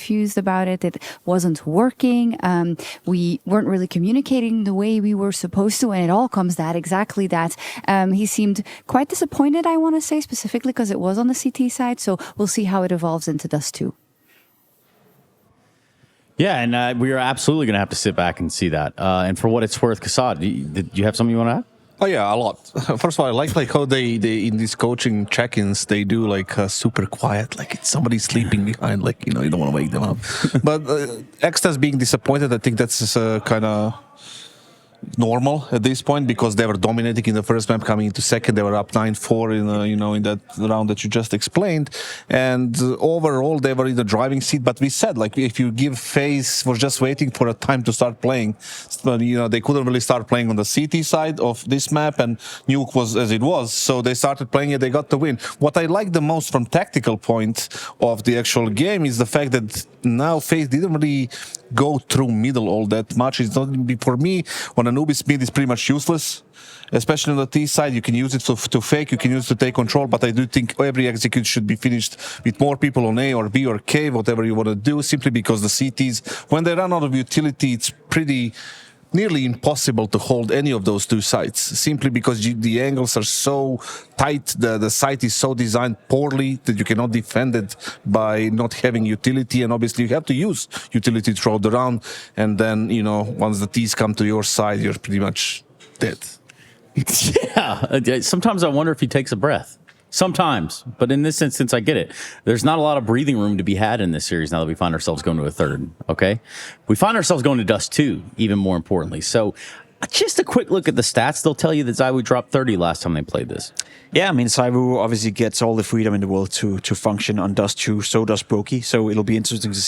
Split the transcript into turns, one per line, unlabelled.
confused about it. It wasn't working. We weren't really communicating the way we were supposed to, and it all comes that exactly that. He seemed quite disappointed, I want to say, specifically because it was on the CT side. So we'll see how it evolves into Dust 2.
Yeah, and we are absolutely going to have to sit back and see that. And for what it's worth, Kassad, did you have something you want to add?
Oh yeah, a lot. First of all, I like how they in these coaching check-ins they do like super quiet, like it's somebody sleeping behind, like you don't want to wake them up. But Extas being disappointed, I think that's kind of normal at this point because they were dominating in the first map. Coming into second, they were up 9-4 in in that round that you just explained, and overall they were in the driving seat. But we said, like, if you give FaZe was just waiting for a time to start playing, they couldn't really start playing on the CT side of this map, and Nuke was as it was, so they started playing it. They got the win. What I like the most from tactical point of the actual game is the fact that now FaZe didn't really go through middle all that much. It's not, for me, on Anubis mid is pretty much useless, especially on the T side. You can use it to fake, you can use it to take control, but I do think every execute should be finished with more people on A or B or K, whatever you want to do, simply because the CTs, when they run out of utility, it's pretty nearly impossible to hold any of those two sites, simply because the angles are so tight, the site is so designed poorly that you cannot defend it by not having utility, and obviously you have to use utility throughout the round, and then, once the T's come to your side, you're pretty much dead.
Yeah, sometimes I wonder if he takes a breath. Sometimes, but in this instance, I get it. There's not a lot of breathing room to be had in this series now that we find ourselves going to a third, okay? We find ourselves going to Dust 2, even more importantly. So just a quick look at the stats. They'll tell you that ZywOo dropped 30 last time they played this.
Yeah, I mean, ZywOo obviously gets all the freedom in the world to function on Dust 2, so does Brokey. So it'll be interesting to see